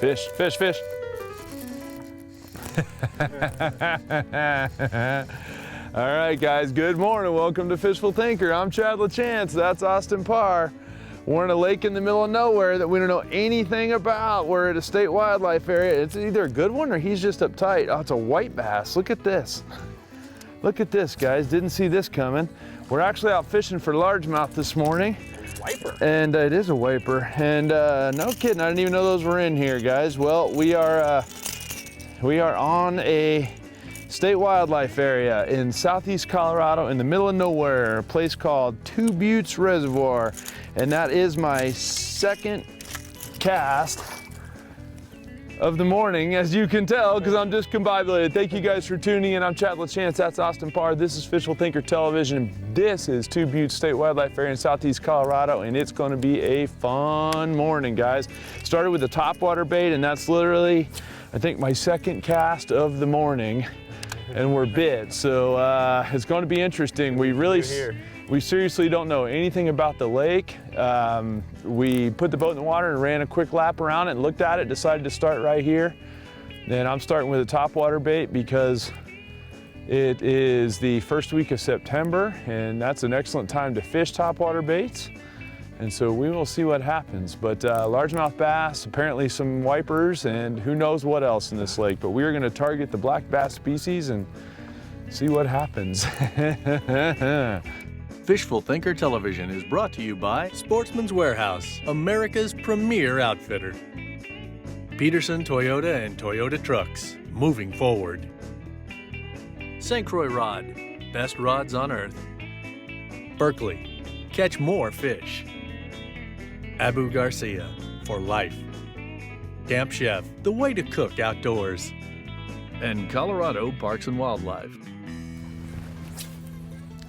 Fish, fish, fish. All right, guys, good morning. Welcome to Fishful Thinker. I'm Chad LaChance, that's Austin Parr. We're in a lake in the middle of nowhere that we don't know anything about. We're at a state wildlife area. It's either a good one or he's just uptight. Oh, it's a white bass. Look at this. Look at this, guys. Didn't see this coming. We're actually out fishing for largemouth this morning. Wiper. And it is a wiper. And no kidding, I didn't even know those were in here, guys. Well, we are on a state wildlife area in southeast Colorado in the middle of nowhere, a place called Two Buttes Reservoir. And that is my second cast of the morning, as you can tell, because I'm discombobulated. Thank you guys for tuning in. I'm Chad LaChance, that's Austin Parr. This is Fishful Thinker Television. This is Two Buttes State Wildlife Area in southeast Colorado, and it's going to be a fun morning, guys. Started with the topwater bait, and that's literally, I think, my second cast of the morning, and we're bit. So it's going to be interesting. We seriously don't know anything about the lake. We put the boat in the water and ran a quick lap around it and looked at it, decided to start right here. And I'm starting with a topwater bait because it is the first week of September, and that's an excellent time to fish topwater baits. And so we will see what happens. But largemouth bass, apparently some wipers, and who knows what else in this lake. But we are gonna target the black bass species and see what happens. Fishful Thinker Television is brought to you by Sportsman's Warehouse, America's premier outfitter. Peterson Toyota and Toyota Trucks, moving forward. St. Croix Rod, best rods on earth. Berkeley, catch more fish. Abu Garcia, for life. Camp Chef, the way to cook outdoors. And Colorado Parks and Wildlife.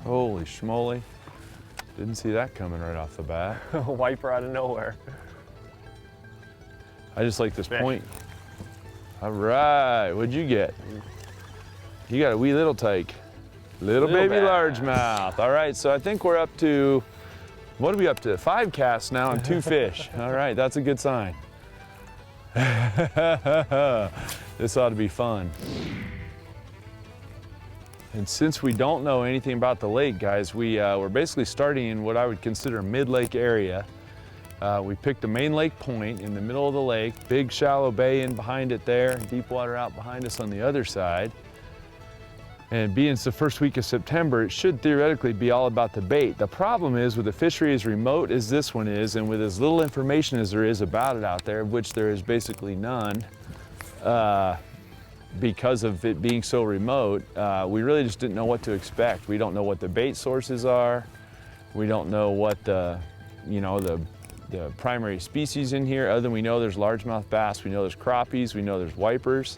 Holy schmoly. Didn't see that coming right off the bat. A wiper out of nowhere. I just like this point. All right, what'd you get? You got a wee little tyke. Little baby largemouth. All right, so I think we're up to, what are we up to? 5 casts now and 2 fish. All right, that's a good sign. This ought to be fun. And since we don't know anything about the lake, guys, we're basically starting in what I would consider a mid-lake area. We picked a main lake point in the middle of the lake, big shallow bay in behind it there, and deep water out behind us on the other side. And being it's the first week of September, it should theoretically be all about the bait. The problem is, with a fishery as remote as this one is, and with as little information as there is about it out there, of which there is basically none, because of it being so remote, we really just didn't know what to expect. We don't know what the bait sources are. We don't know what the primary species in here, other than we know there's largemouth bass, we know there's crappies, we know there's wipers,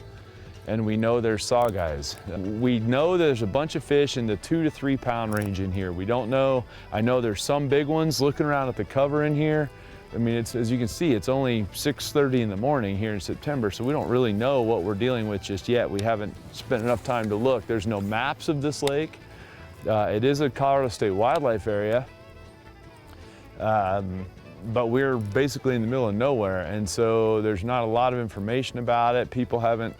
and we know there's sawguys. We know there's a bunch of fish in the 2 to 3 pound range in here. We don't know, I know there's some big ones. Looking around at the cover in here, I mean, it's, as you can see, it's only 6:30 in the morning here in September, so we don't really know what we're dealing with just yet. We haven't spent enough time to look. There's no maps of this lake. It is a Colorado State Wildlife Area, but we're basically in the middle of nowhere, and so there's not a lot of information about it. People haven't,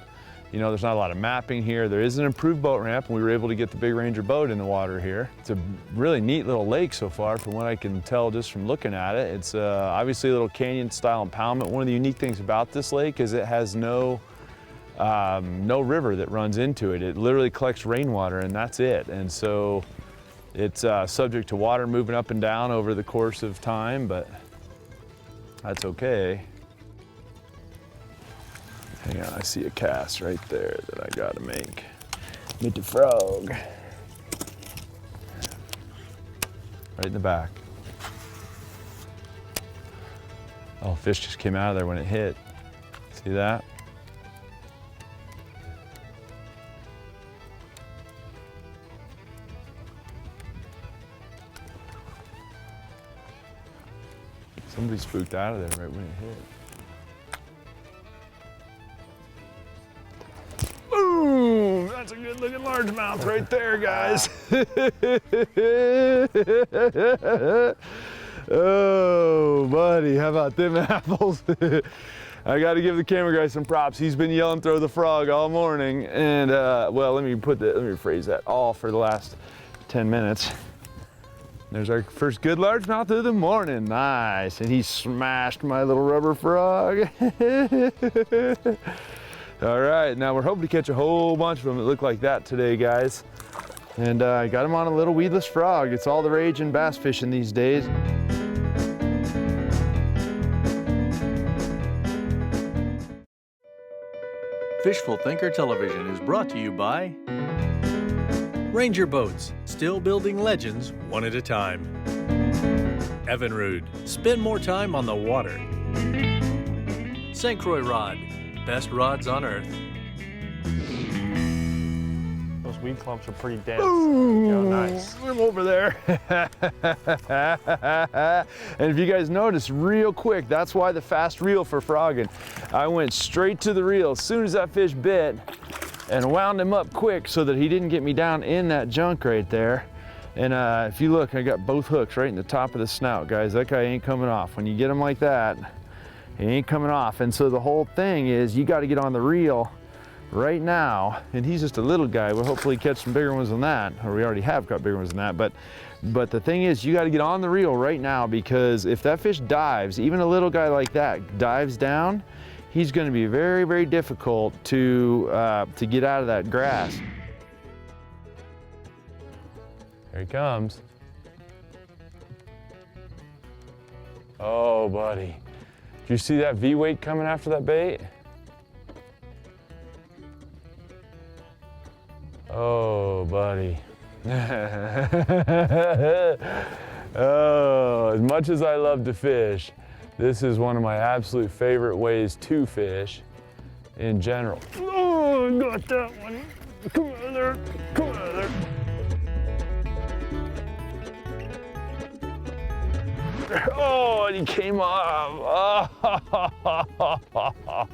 there's not a lot of mapping here. There is an improved boat ramp, and we were able to get the Big Ranger boat in the water here. It's a really neat little lake so far, from what I can tell just from looking at it. It's obviously a little canyon-style impoundment. One of the unique things about this lake is it has no river that runs into it. It literally collects rainwater, and that's it. And so it's subject to water moving up and down over the course of time, but that's okay. Hang on, I see a cast right there that I gotta make. Meet the frog. Right in the back. Oh, fish just came out of there when it hit. See that? Somebody spooked out of there right when it hit. Boom! That's a good looking largemouth right there, guys. Oh, buddy, how about them apples? I got to give the camera guy some props. He's been yelling throw the frog all morning, and well, let me rephrase that, all for the last 10 minutes. There's our first good largemouth of the morning. Nice, and he smashed my little rubber frog. All right, now we're hoping to catch a whole bunch of them that look like that today, guys. And I got him on a little weedless frog. It's all the rage in bass fishing these days. Fishful Thinker Television is brought to you by Ranger Boats, still building legends one at a time. Evinrude, spend more time on the water. St. Croix Rod, best rods on earth. Those weed clumps are pretty dense. Ooh, nice. I'm over there. And if you guys notice, real quick, that's why the fast reel for frogging. I went straight to the reel as soon as that fish bit and wound him up quick so that he didn't get me down in that junk right there. And if you look, I got both hooks right in the top of the snout, guys. That guy ain't coming off. When you get him like that, he ain't coming off. And so the whole thing is you got to get on the reel right now, and he's just a little guy. We'll hopefully catch some bigger ones than that, or we already have caught bigger ones than that. But the thing is, you got to get on the reel right now, because if that fish dives, even a little guy like that dives down, he's going to be very, very difficult to get out of that grass. Here he comes. Oh, buddy. Did you see that V-weight coming after that bait? Oh, buddy. Oh, as much as I love to fish, this is one of my absolute favorite ways to fish in general. Oh, I got that one. Come on there. Come on there. Oh, and he came off. Oh.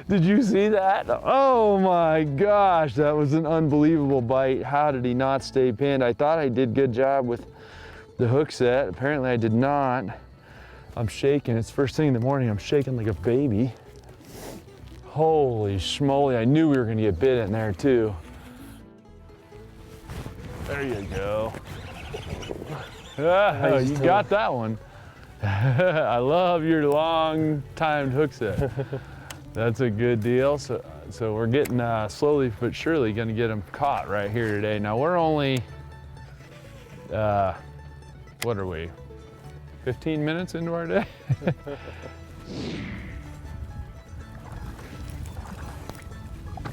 Did you see that? Oh my gosh, that was an unbelievable bite. How did he not stay pinned? I thought I did a good job with the hook set. Apparently I did not. I'm shaking. It's first thing in the morning. I'm shaking like a baby. Holy schmoly. I knew we were going to get bit in there too. There you go. Ah, you got that one. I love your long-timed hook set. That's a good deal. So we're getting slowly but surely going to get them caught right here today. Now we're only, what are we, 15 minutes into our day?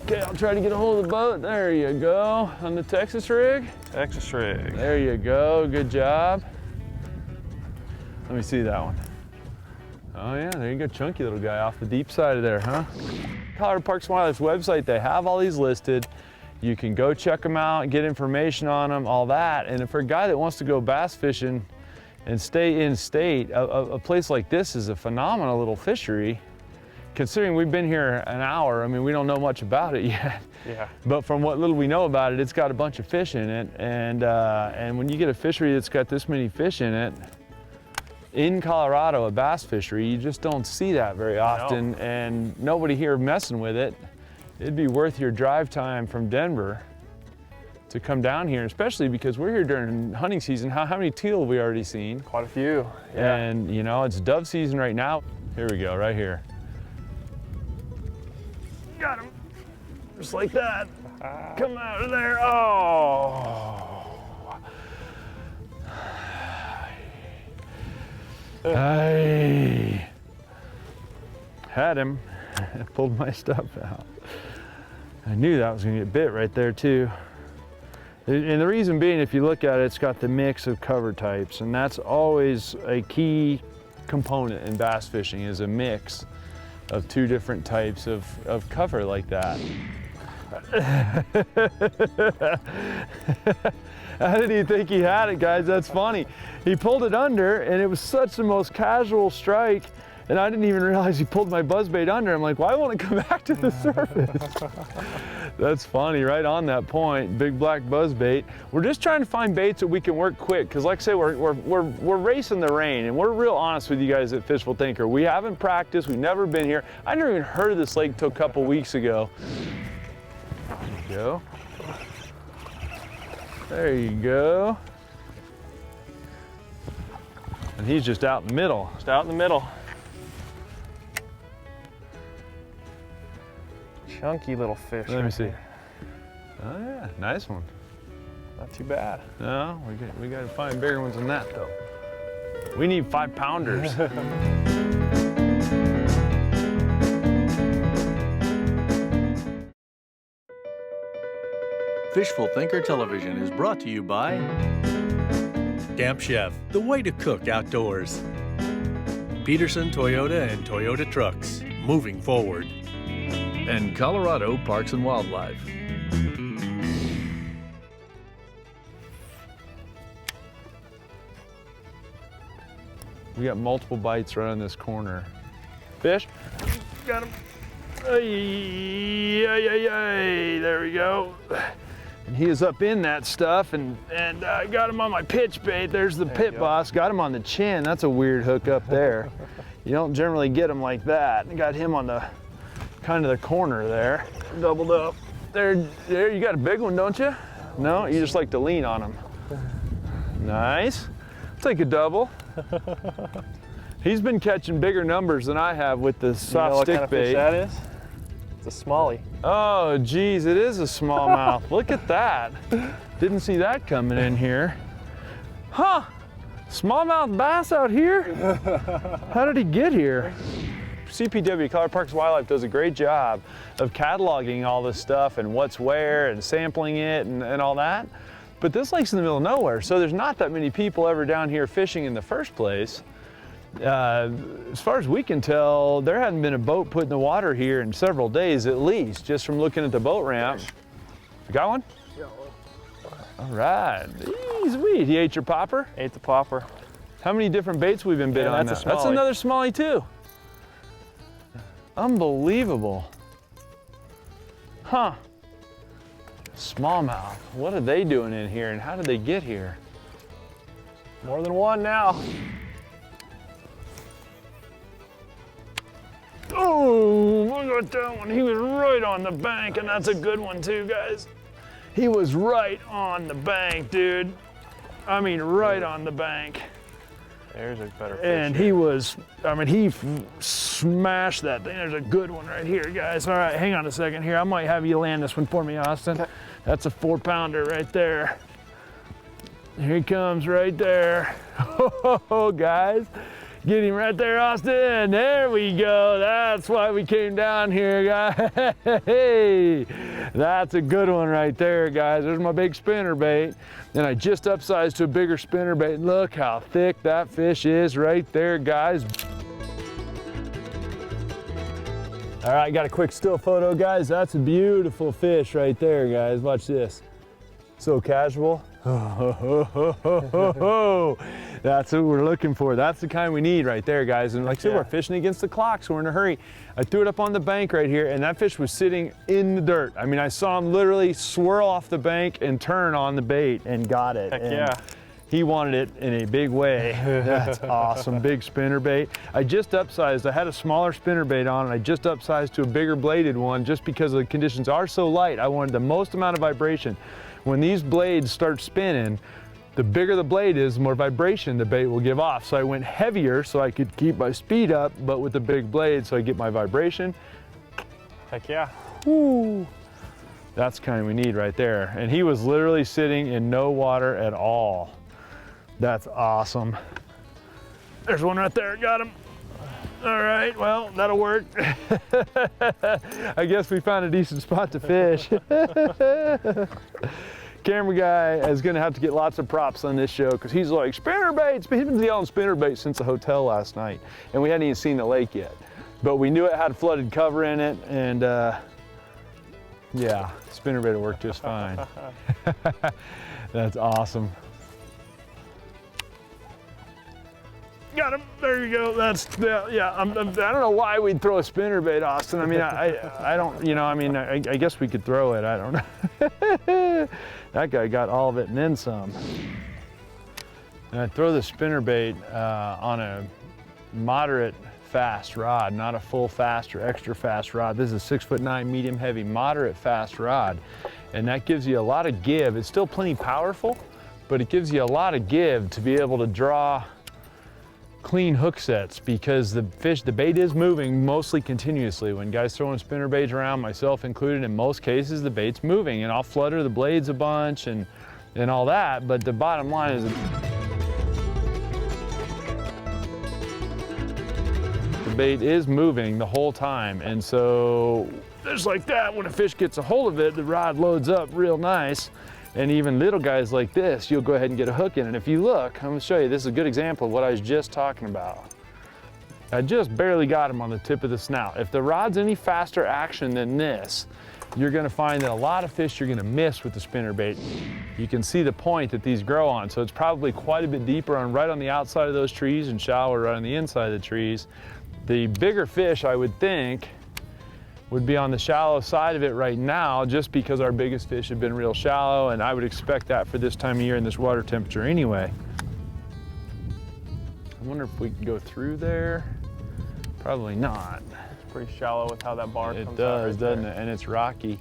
Okay, I'll try to get a hold of the boat. There you go, on the Texas rig. Texas rig. There you go, good job. Let me see that one. Oh yeah, there you go, chunky little guy off the deep side of there, huh? Colorado Parks and Wildlife's website, they have all these listed. You can go check them out, get information on them, all that. And for a guy that wants to go bass fishing and stay in state, a place like this is a phenomenal little fishery. Considering we've been here an hour, I mean, we don't know much about it yet. Yeah. But from what little we know about it, it's got a bunch of fish in it. And when you get a fishery that's got this many fish in it, in Colorado, a bass fishery, you just don't see that very often, and nobody here messing with it. It'd be worth your drive time from Denver to come down here, especially because we're here during hunting season. How many teal have we already seen? Quite a few. Yeah. And you know, it's dove season right now. Here we go, right here. Got him, just like that. Come out of there, oh. I had him. I pulled my stuff out. I knew that was going to get bit right there too. And the reason being, if you look at it, it's got the mix of cover types, and that's always a key component in bass fishing, is a mix of two different types of cover like that. How did he think he had it, guys? That's funny. He pulled it under, and it was such the most casual strike, and I didn't even realize he pulled my buzzbait under. I'm like, why won't it come back to the surface? That's funny, right on that point. Big black buzzbait. We're just trying to find baits that we can work quick, because like I say, we're racing the rain, and we're real honest with you guys at Fishful Thinker. We haven't practiced, we've never been here. I never even heard of this lake till a couple weeks ago. There you go. There you go. And he's just out in the middle. Just out in the middle. Chunky little fish. Let me see. Oh yeah, nice one. Not too bad. No, we got to find bigger ones than that though. We need 5-pounders. Fishful Thinker Television is brought to you by Camp Chef, the way to cook outdoors. Peterson Toyota and Toyota Trucks, moving forward. And Colorado Parks and Wildlife. We got multiple bites right on this corner. Fish? Got him. Ay, ay, ay, ay. There we go. And he is up in that stuff, and I got him on my pitch bait. There's the pit boss. Got him on the chin. That's a weird hook up there. You don't generally get them like that. I got him on the kind of the corner there. Doubled up. There, you got a big one, don't you? No, you just like to lean on them. Nice. Take a double. He's been catching bigger numbers than I have with the soft stick bait. You know what kind of fish that is? It's a smallie. Oh, geez, it is a smallmouth. Look at that. Didn't see that coming in here. Huh? Smallmouth bass out here? How did he get here? CPW, Colorado Parks and Wildlife, does a great job of cataloging all this stuff and what's where and sampling it and all that. But this lake's in the middle of nowhere, so there's not that many people ever down here fishing in the first place. As far as we can tell, there hadn't been a boat put in the water here in several days at least, just from looking at the boat ramp. You got one? Yeah. All right, sweet. He ate your popper? Ate the popper. How many different baits we've been bit on now? That's That's another smallie too. Unbelievable. Huh. Smallmouth. What are they doing in here and how did they get here? More than one now. Oh, look at that one. He was right on the bank, and that's a good one too, guys. He was right on the bank, dude. I mean, right on the bank. There's a better fish. And he was, I mean, he smashed that thing. There's a good one right here, guys. All right, hang on a second here. I might have you land this one for me, Austin. Okay. That's a 4-pounder right there. Here he comes right there. Oh, guys. Get him right there, Austin. There we go. That's why we came down here, guys. Hey, that's a good one right there, guys. There's my big spinnerbait. And I just upsized to a bigger spinnerbait. Look how thick that fish is right there, guys. All right, got a quick still photo, guys. That's a beautiful fish right there, guys. Watch this. So casual. That's what we're looking for. That's the kind we need right there, guys. And like I said, we're fishing against the clock, so we're in a hurry. I threw it up on the bank right here, and that fish was sitting in the dirt. I mean, I saw him literally swirl off the bank and turn on the bait and got it. Heck and yeah. He wanted it in a big way. That's awesome, big spinnerbait. I just upsized. I had a smaller spinnerbait on, and I just upsized to a bigger bladed one just because the conditions are so light. I wanted the most amount of vibration. When these blades start spinning, the bigger the blade is, the more vibration the bait will give off. So I went heavier so I could keep my speed up, but with the big blade so I get my vibration. Heck yeah. Woo. That's the kind we need right there. And he was literally sitting in no water at all. That's awesome. There's one right there, got him. All right, well, that'll work. I guess we found a decent spot to fish. Camera guy is gonna have to get lots of props on this show because he's like, spinnerbaits, but he's been yelling spinnerbait since the hotel last night. And we hadn't even seen the lake yet. But we knew it had flooded cover in it, and Yeah, spinnerbait will work just fine. That's awesome. Got him. There you go. That's yeah. I don't know why we'd throw a spinnerbait, Austin. I mean, I don't. You know, I mean, I guess we could throw it. I don't know. That guy got all of it and then some. And I throw the spinnerbait on a moderate fast rod, not a full fast or extra fast rod. This is a 6'9" medium heavy moderate fast rod, and that gives you a lot of give. It's still plenty powerful, but it gives you a lot of give to be able to draw clean hook sets, because the bait is moving mostly continuously. When guys throwing spinner baits around, myself included, in most cases the bait's moving, and I'll flutter the blades a bunch and all that, but the bottom line is the bait is moving the whole time. And so just like that, when a fish gets a hold of it, the rod loads up real nice. And even little guys like this, you'll go ahead and get a hook in. And if you look, I'm gonna show you, this is a good example of what I was just talking about. I just barely got him on the tip of the snout. If the rod's any faster action than this, you're gonna find that a lot of fish you're gonna miss with the spinnerbait. You can see the point that these grow on. So it's probably quite a bit deeper on right on the outside of those trees and shallower right on the inside of the trees. The bigger fish, I would think, would be on the shallow side of it right now, just because our biggest fish have been real shallow, and I would expect that for this time of year and this water temperature anyway. I wonder if we can go through there. Probably not. It's pretty shallow with how that bar comes out. It does, right doesn't there. it? And it's rocky.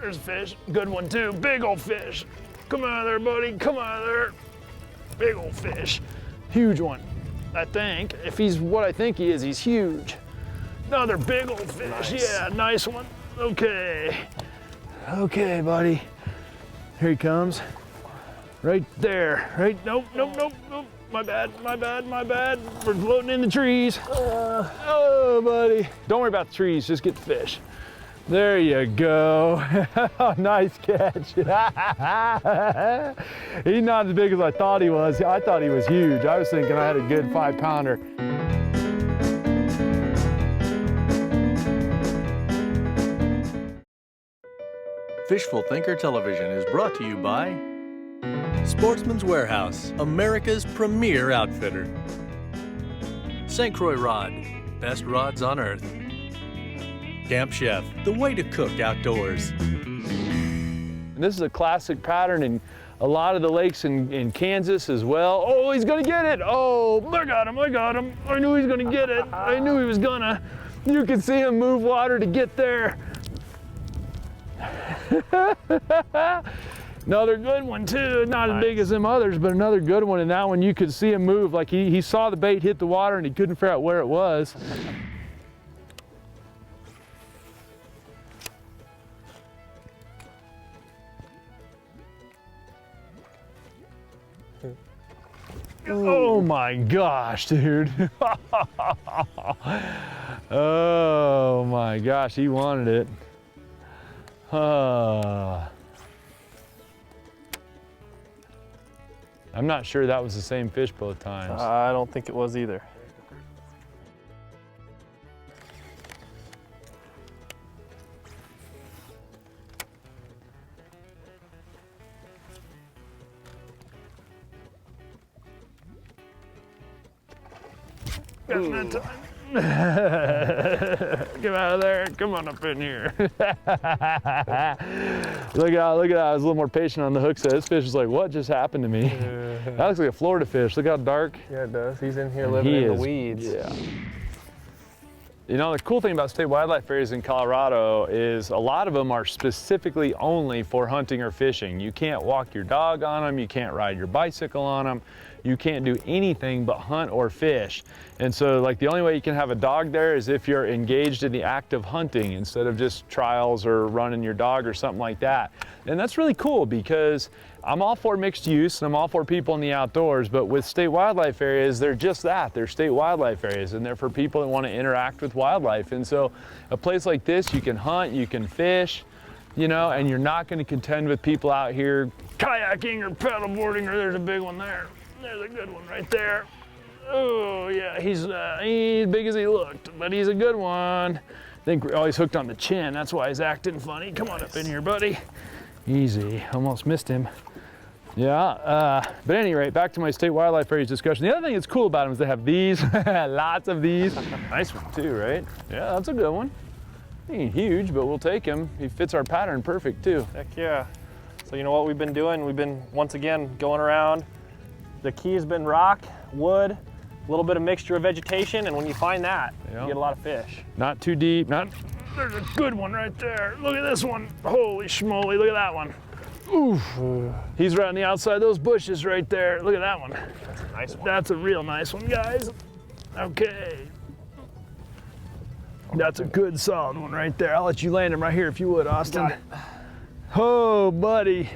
There's a fish, good one too, big old fish. Come out of there, buddy, come out of there. Big old fish, huge one, I think. If he's what I think he is, he's huge. Another big old fish, nice. Yeah, nice one. Okay. Okay, buddy. Here he comes. Right there, right, nope. My bad. We're floating in the trees. Oh, buddy. Don't worry about the trees, just get the fish. There you go. Nice catch. He's not as big as I thought he was. I thought he was huge. I was thinking I had a good 5-pounder. Fishful Thinker Television is brought to you by Sportsman's Warehouse, America's premier outfitter. St. Croix Rod, best rods on earth. Camp Chef, the way to cook outdoors. And this is a classic pattern in a lot of the lakes in Kansas as well. Oh, he's gonna get it. Oh, I got him. I knew he was gonna get it. I knew he was gonna. You can see him move water to get there. Another good one too, not as big as them others, but another good one. And that one you could see him move, like he saw the bait hit the water and he couldn't figure out where it was. Oh my gosh, dude. Oh my gosh, he wanted it. I'm not sure that was the same fish both times. I don't think it was either. Got him that time. Get out of there, come on up in here. Look at that, I was a little more patient on the hook set. This fish is like, what just happened to me? That looks like a Florida fish, look how dark. Yeah, it does. He's in here living in the weeds. Yeah. You know, the cool thing about state wildlife areas in Colorado is a lot of them are specifically only for hunting or fishing. You can't walk your dog on them, you can't ride your bicycle on them, you can't do anything but hunt or fish. And so like the only way you can have a dog there is if you're engaged in the act of hunting instead of just trials or running your dog or something like that. And that's really cool because I'm all for mixed use and I'm all for people in the outdoors, but with state wildlife areas, they're just that. They're state wildlife areas and they're for people that want to interact with wildlife. And so a place like this, you can hunt, you can fish, you know, and you're not going to contend with people out here kayaking or paddleboarding, or there's a big one there. There's a good one right there. Oh yeah, he's big as he looked, but he's a good one. I think we're always hooked on the chin. That's why he's acting funny. Come on up in here, buddy. Easy, almost missed him. Yeah, but at any rate, back to my state wildlife areas discussion. The other thing that's cool about them is they have these, lots of these. Nice one too, right? Yeah, that's a good one. He ain't huge, but we'll take him. He fits our pattern perfect too. Heck yeah. So you know what we've been doing? We've been, once again, going around. The key has been rock, wood, a little bit of mixture of vegetation, and when you find that, you get a lot of fish. Not too deep, there's a good one right there. Look at this one. Holy schmoly, look at that one. Oof. He's right on the outside of those bushes right there. Look at that one. That's a nice one. That's a real nice one, guys. Okay. That's a good solid one right there. I'll let you land him right here if you would, Austin. Oh, buddy.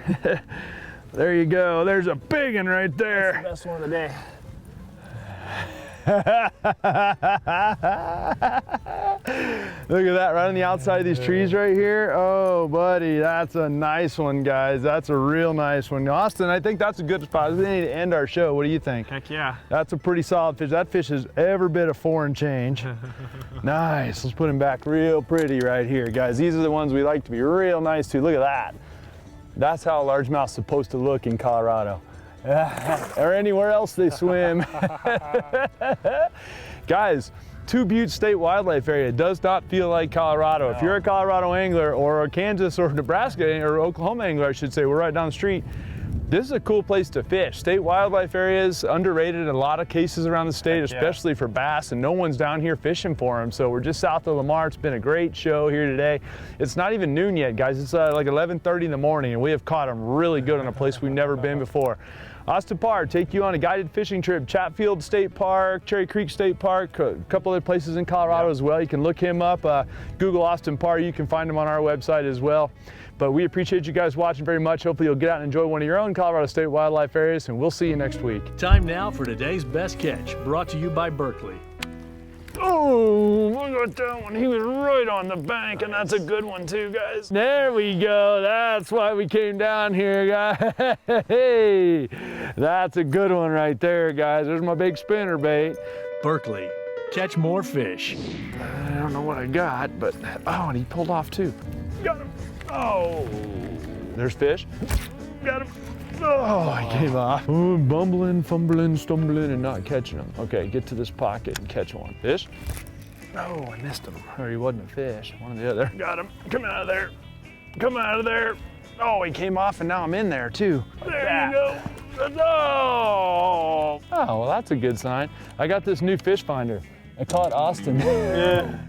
There you go. There's a big one right there. That's the best one of the day. Look at that, right on the outside of these trees right here. Oh, buddy, that's a nice one, guys. That's a real nice one. Austin, I think that's a good spot. We need to end our show. What do you think? Heck yeah. That's a pretty solid fish. That fish is every bit of 4 and change. Nice. Let's put him back real pretty right here, guys. These are the ones we like to be real nice to. Look at that. That's how a largemouth's supposed to look in Colorado. Or anywhere else they swim. Guys, Two Buttes State Wildlife Area does not feel like Colorado. No. If you're a Colorado angler or a Kansas or Nebraska or Oklahoma angler, I should say, we're right down the street. This is a cool place to fish. State wildlife areas, underrated in a lot of cases around the state, especially for bass, and no one's down here fishing for them. So we're just south of Lamar. It's been a great show here today. It's not even noon yet, guys. It's like 11:30 in the morning, and we have caught them really good in a place we've never been before. Austin Parr, take you on a guided fishing trip. Chatfield State Park, Cherry Creek State Park, a couple other places in Colorado as well. You can look him up, Google Austin Parr. You can find him on our website as well. But we appreciate you guys watching very much. Hopefully you'll get out and enjoy one of your own Colorado State wildlife areas, and we'll see you next week. Time now for today's best catch, brought to you by Berkeley. Oh, look at that one. He was right on the bank, and that's a good one too, guys. There we go. That's why we came down here, guys. Hey, that's a good one right there, guys. There's my big spinnerbait. Berkeley, catch more fish. I don't know what I got, but, oh, and he pulled off too. Got him. Oh, there's fish. Got him. Oh, he came off. Oh, bumbling, fumbling, stumbling, and not catching him. Okay, get to this pocket and catch one. Fish? Oh, I missed him. Or he wasn't a fish, one or the other. Got him. Come out of there. Come out of there. Oh, he came off, and now I'm in there too. There you go. Oh, well, that's a good sign. I got this new fish finder. I caught Austin. Yeah.